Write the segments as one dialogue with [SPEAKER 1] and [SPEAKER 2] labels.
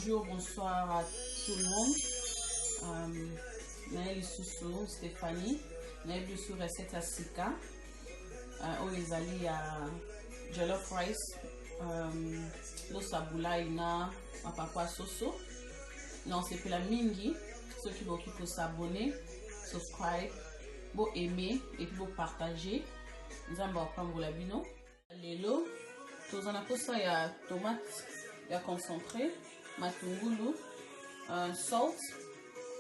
[SPEAKER 1] Bonjour, bonsoir à tout le monde. Naël Soussou, Stéphanie. Naël Soussou, recette à Sika. Les alliés à Jollof Rice. L'osabula ina mapapa soso. Non, c'est pour la mingi. Ceux qui vont s'abonner, subscribe, bon aimer et puis bon partager. Nous allons prendre la bino. Lelo, tous en a ça, il y a tomate, il y a concentré, matungulu, salt,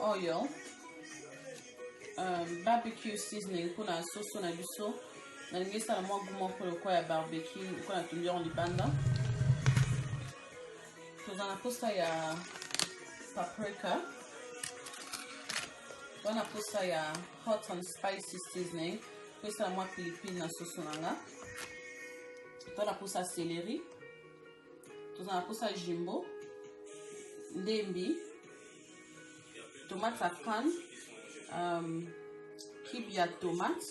[SPEAKER 1] oil, barbecue seasoning pour la sauce on a du saut. Dans le ça la moi goût pour le quoi il y a barbecue, pour la tenue en libanda. Tous en a ça, il y a paprika. On a ça, il y a hot and spicy seasoning. Pour ça la moi Philippine la sauce on a. On a ça céleri. Tout ça pour ça jimbo, ndembi, tomate à canne, kibia tomate.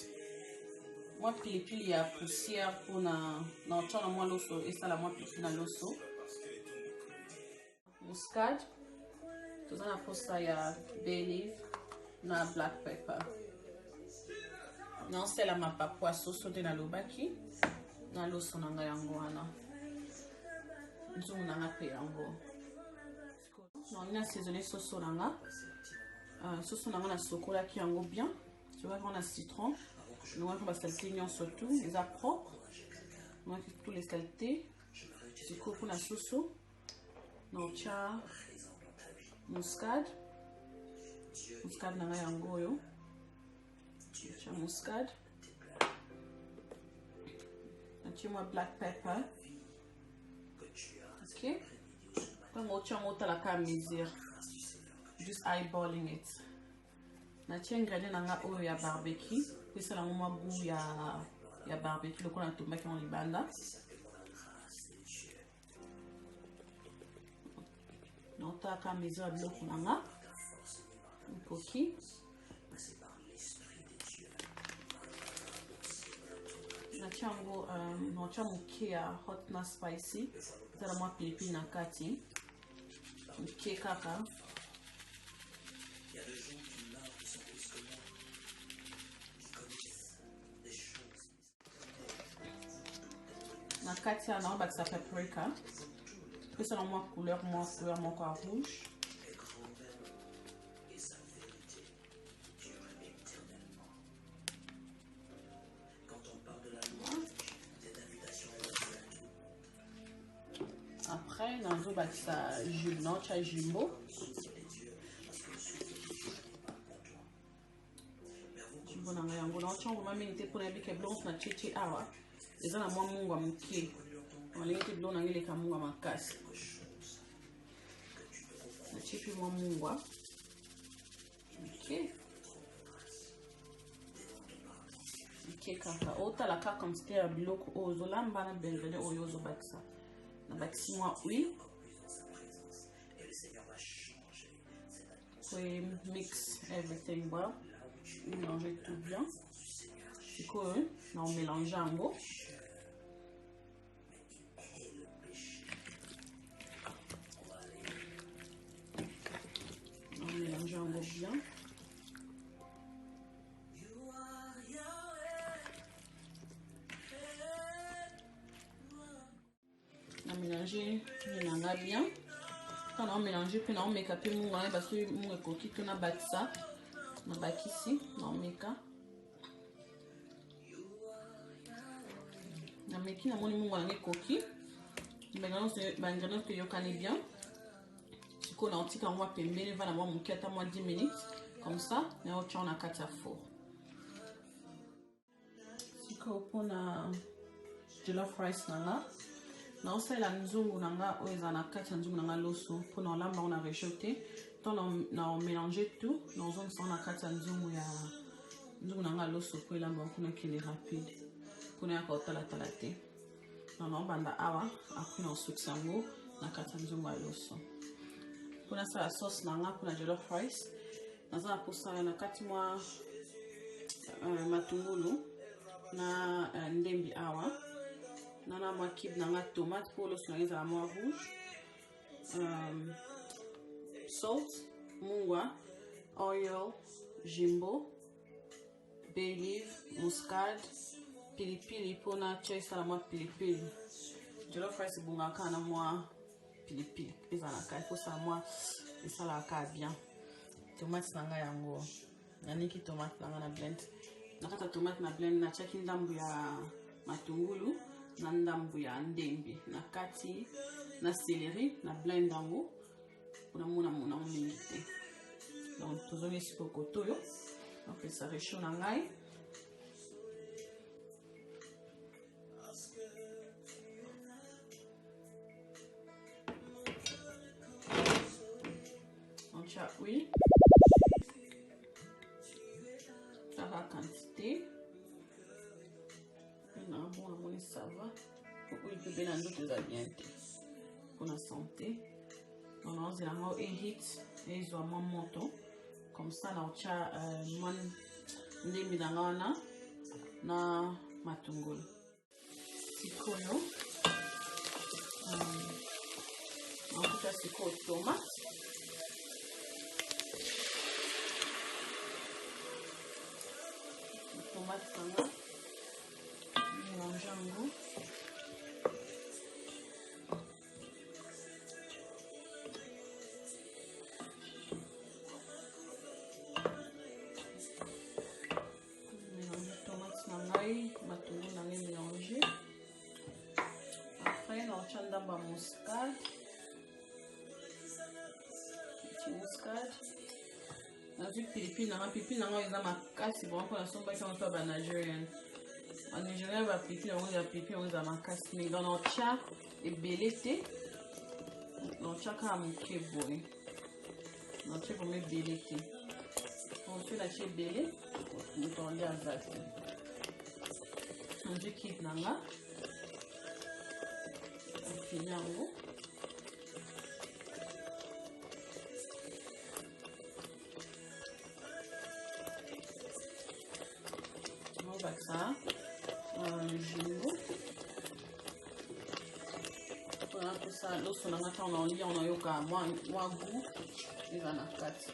[SPEAKER 1] Moi pilipili ya poussière pour na chana moi loso et ça la moi pilipili na loso. Muscade. Tout ça pour ça ya bay leaf na black pepper. Non c'est la ma papua soso de na lobaki na loso na ngayango wana. On a assaisonné sauce nanga. Sauce nanga na sokola qui yango bien. Tu vois qu'on a citron. Nous on va salter surtout les propres. On a tous les saletés. Du coup pour la sauce. Non cha muscade. Muscade nanga yango yo. Cha muscade. Tu moi black pepper. Okay. Comme on la mesure, just eyeballing it. Na tiens ingrédient nanga oyo ya barbecue, puis ça la moma goût ya barbecue le qu'on a tomate en libanda. Non ta ka mesure bloc nanga. Un coquille. Na tiens go no cha muke ya hot na spicy. Ça moi pilipili na kati mke kaka na kati na ba sa paprika que ça moi couleur moi quoi rouge après dans le bas ça jumbo cha jumbo jumbo na yango na chongo mami nite pona bike blanche na chichi awa eza na mwa mungu muke on lete blanc na ngele ka mungu makasi na chichi mwa mungu ok ok kaka ota la kaka comme c'était un bloc ozo lamba na benzene oyozo baksa. Moi huile. We mix everything well. Mélanger tout bien. C'est quoi? On mélange en gros. On mélange en gros bien. Mélanger bien quand on mélange puis on met capé mon parce que mon coquille qu'on a battu ça on a battu ici on met on met qui mon coquille maintenant c'est ingrédients que je connais bien ce qu'on a anti quand moi pembele va avoir mon 4 à moins 10 minutes comme ça et on a 4 à four si qu'on a jollof rice nana. Non, c'est la nzungu nanga oezana kati nzungu nanga loso pour na lamba on a rejeté tant on mélanger tout dans on a kati nzungu ya nzungu nanga loso pour lamba on a qui est rapide pour na kota la talate non banda awa après on suksango na kati nzungu ya loso pour na la sauce nanga pour na jollof rice dans un pour ça na kati moi matungulu na ndembi awa nana moi kib nanga tomate pour le soigner à moi rouge salt, mungwa, oil, jimbo, bay leaf, muscade, pilipili pona chesa la mwa pilipili. Jollof rice bungaka na mwa pilipili ezalaka il faut ça mwa esalaka bien. Tomate nanga yango naniki tomate nanga na blend. Nakata tomate na blend na chaki ndambu ya matungulu na ndambu ya ndembe na kati na céleri na blend yango kuna mona mingi te. Donc tozongi siko kotoyo donc ça réchaud na ngai. Oui, ça va quantité. Non, bon, ça va. Oui, tu peux bien bien pour la santé. On a aussi la main et hit et ils ont moins montant. Comme ça, là, on a man ndemidangana na matungulu. Sikoyo. On a sikoyo tomate. Tomate kanga mélange yango mélange tomate na ngai matungulu na ngai mélange. Après naotia ndamba muscade, muscade. Nazi pilipili nanga eza makasi vraiment pour la somba qui on ba Nigerian. En Nigeria ba pilipili on a pilipili on eza makasi mais dans notre chat et belete. Notre chat ka muke boy. Notre chat comme belete. On fait la chez belé, on tourne à zati. On dit kit nanga. Finyango. Ça jimbo voilà pour ça lorsqu'on a on en lit on a yoka moi goût et va na kati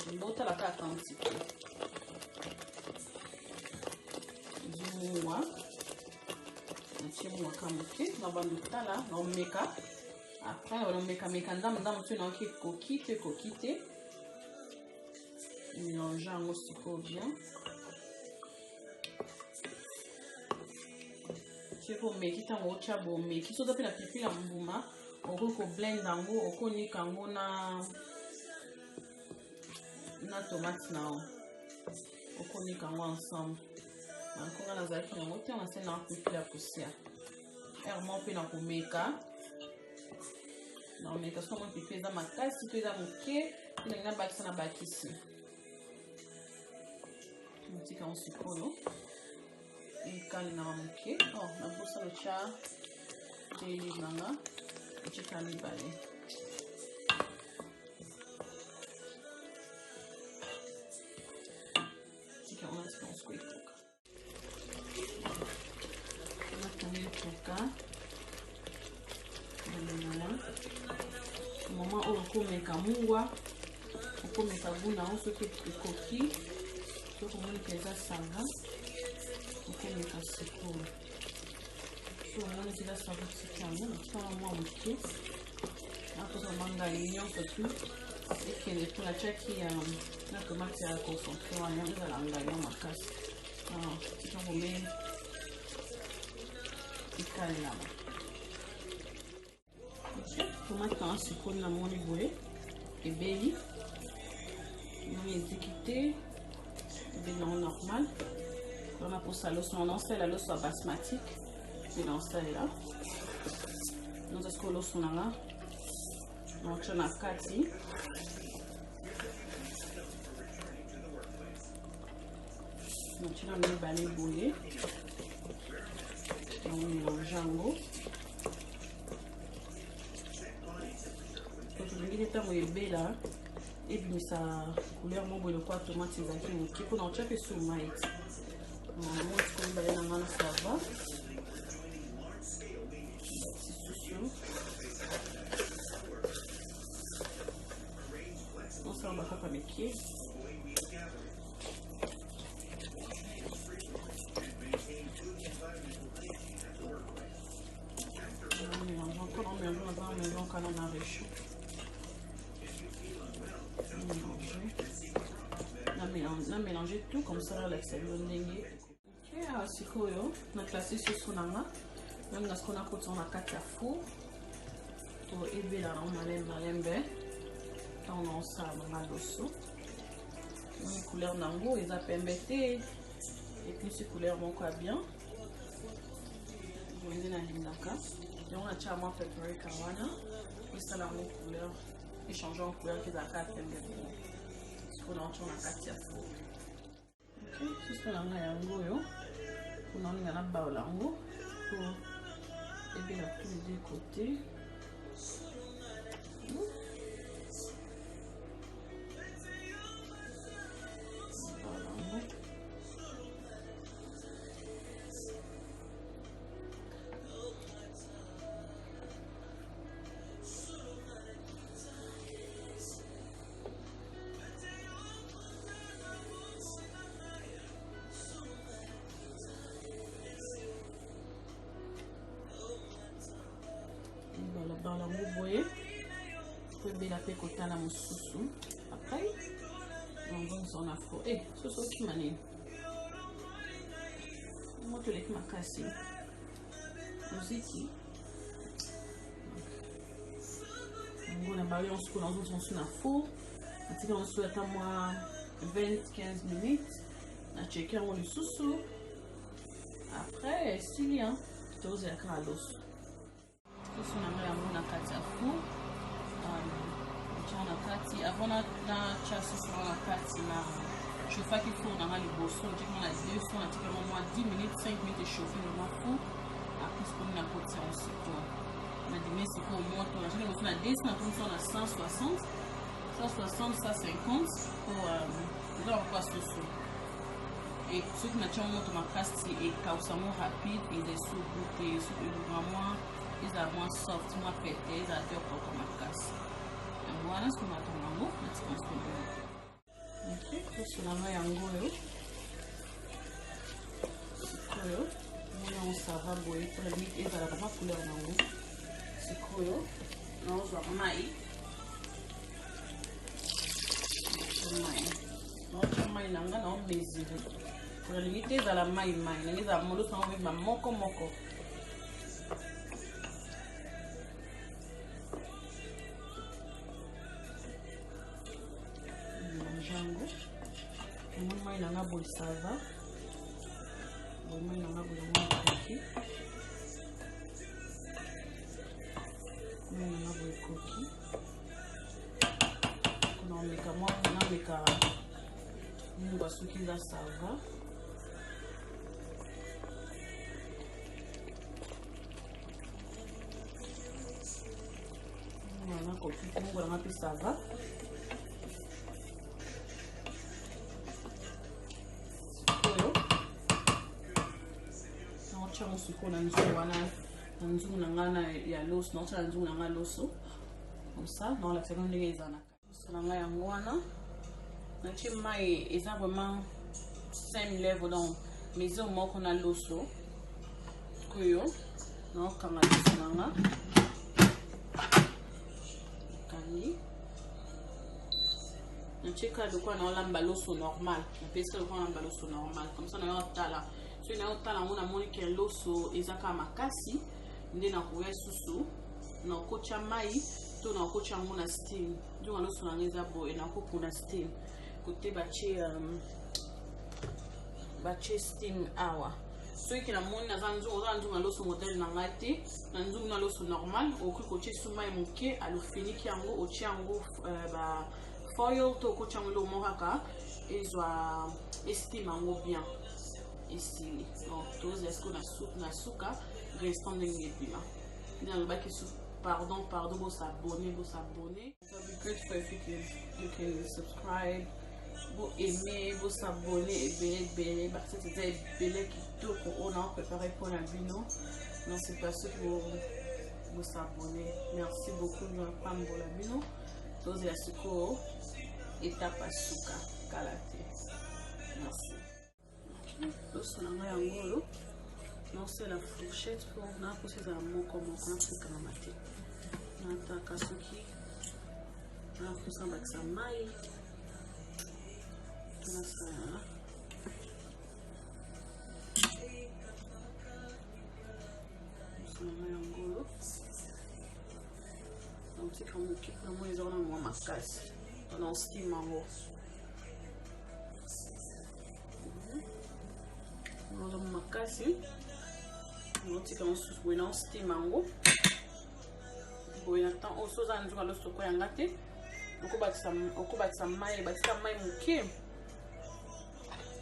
[SPEAKER 1] jimbo ta la kata un petit peu jimbo chimwa kamuke na bandu tala na omeka après on meka ndam tu na ki kokite mélange en siko bien. Pour make ta mocha bo make so tapela pilipili mbuma oko blend yango oko nika yango na tomate na oko nika yango ensemble na konga na zaki yango te on sena pilipili ya poussière errement pe na komeka na omeka so mo pilipili za makasi pe za moke na bakisa na bakisi mutika on sikoyo et quand il a manqué, oh, la bourse à l'eau, j'ai dit nana, j'ai cannibale. C'est qu'on a ce qu'on se coupe. On a tourné le toka. Au moment où on come kamungwa, on come kabuna, on se fait des coquilles. Donc on met les sanga. On met un secours. On met des sanga qui sont en moins mouillés. Après on manga l'union surtout et qui est pour la chaki la tomate est à concentrer en lien de la langue ma casse. Ah, si on met il cale là. Tomate en secours na moni boé et belly. On met étiqueté bien normal. On a pour ça l'os on lance la l'os basmatique. C'est dans ça là. Nous est-ce que l'os on a là? Donc on a 4 ici. Donc on a mis balai boulé. On mélange en haut. Donc je vais mettre un peu là. Et puis ça couleur mon boulot quoi tomate c'est qui nous qui pour en chaque sous maïs. On monte comme balai dans la ça va. sucre bakaka meke. On a mélangé tout comme ça là, c'est le dengue. Ok, sikoyo, on a classé ce sonanga. On a ce qu'on a côté on a quatre four. Pour aider la malembe. On a ça dans la dosso. Une couleur nango, ils a pembêté. Et puis ces couleurs vont quoi bien. On a l'indaka. Et on a chama pepper kawana. Et ça la couleur. Et changer en couleur qu'ils a quatre pembêté. On a quatre four. Ok, c'est ce qu'on a yango yo. On a la baolango. Pour aider la tous les deux côtés. Dans la mouvoye, pour bien la pécota la moussou. Après, on va son afro. Eh, ce sont qui manie. Moi, tu l'as cassé. Musique. On a barré en ce qu'on a son afro. On souhaite à moi 20-15 minutes. On a checké on le sous. Après, s'il y a, tu oses la cralos. Sisi na kati ya four. Na kati avant na chassis sur la kati na chauffer qui four na liboso on dit qu'on a 200 on a moins 10 minutes 5 minutes chauffer le four après ce qu'on a côté ensuite on a dit mais c'est pour moi on a 10 on a 160 150 pour là on passe dessus et ce qui m'a dit on a cassé et causamo rapide et des sous goûter sous le vraiment ils ont moins soft, moins pété, ils ont deux pour comme la casse. Et voilà ce qu'on a dans l'ango, c'est ce qu'on veut. Ok, c'est la maille ango. C'est on s'en va boire pour la limite, ils ont la couleur d'ango. C'est quoi? On va maille. On maille nanga na on mesure. Pour la limite, ils ont la maille. Ils ont molo sans avec ma moko. Moi il en a beau ça va. Moi il en a beau coquille. Moi il en a beau coquille. On a mis comment on a mis car nous va ce qu'il a ça va. On a coquille pour on a plus ça va. On se connaît un zoom nangana ya los non ça zoom nangana loso comme ça dans la seconde les années ça nanga ya ngwana na chimai eza vraiment same level donc maison moko na loso koyo non kanga nanga kani na cheka de quoi na lamba loso normal na pesa de quoi lamba loso normal comme ça na tala so na otala mona moni ke loso ezaka makasi nde na kuya susu na kocha mai to na kocha mona steam ndio loso na ngeza boy na kopona steam kote bache steam awa so ikina moni na zanzo na loso modèle na ngati na nzungu na loso normal oku koche suma muke alofini yango ochi yango ba foil to kocha ngolo mohaka ezwa steam yango bien ici donc tous est-ce qu'on a soupe na suka restant de ngepila dans le bac pardon vous s'abonner ça would be great for if you can subscribe vous aimer vous s'abonner et belle parce que c'est belle qui tout on a préparé pour la vino non c'est pas ce que vous s'abonner merci beaucoup de prendre pour la vino tous est-ce que étape à suka kalate. Merci. Loso na nga yango non c'est la fourchette pour na poser za moko moko na suka na mate. Na taka suki. Na poser ba sa mai. Na sa Ngolo. Donc c'est comme qui pour moi ils ont un moins casse. On en steam mango. On a ma casse. On c'est comme sous on en steam mango. Bon attends au soza ndio alo soko ya ngate. Okubatisa mai batika mai muke.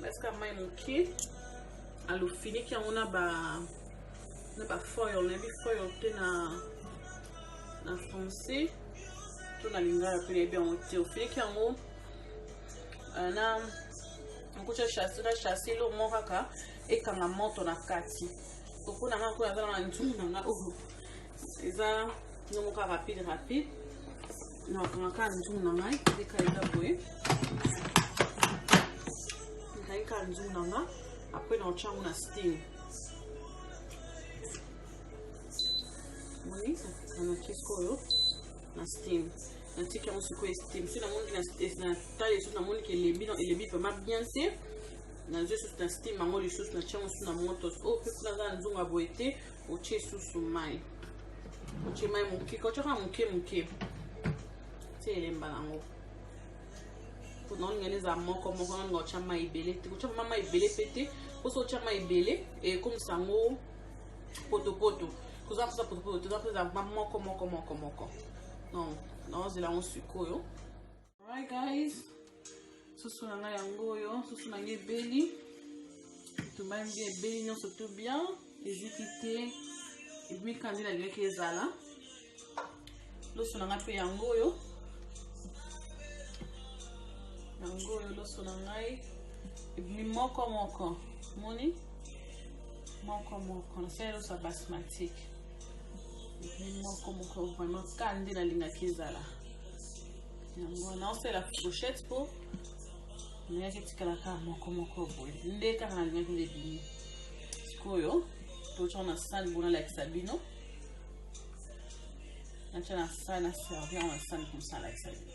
[SPEAKER 1] Batika mai muke. Alo fini ki on a ba foil, na bi foil te na français. To na lingala pe bien on te ofie ki yango na nkucha chassis lo mokaka ekanga moto na kati. Koko na nga ko ya na ntumu na nga eza nomoka rapide na kanga ka ntumu na ngai ekaida boye. Nkaika ntumu na nga après na changu na steam. Moni na kisko na steam. Na tika on siko steam. Si na moni na taille sur na moni que les lebi vraiment bien c'est. Na je sous na steam mango les choses na changu sur na moto. O pe kuna za nzunga boete o che susu mai. O che mai muke ko choka muke. C'est elemba nango. Pour non ngene za moko ngo chama ibele. Ko chama mama ibele pete. Ko so chama ibele et comme ça ngo poto. Vous avez ça pour tout ça moko. Non, c'est là on suko yo. Alright guys. Soso na nga yango yo, soso na nge beli. Tu m'as bien beli non surtout bien. Ezikite. Ebi kandi na ngeke ezala. Loso na nga pe yango yo. Yango yo loso na ngai. Ebi moko. Moni? Moko. Na sero sa basmatique. Moko vraiment kandi na linga kezala. Yango na c'est la fourchette pour na ketikala ka moko boy. Ndeka na linga kezebini. Sikoyo to chona sal bona like sabino. Na chana sal na servir en sal comme ça like sabino.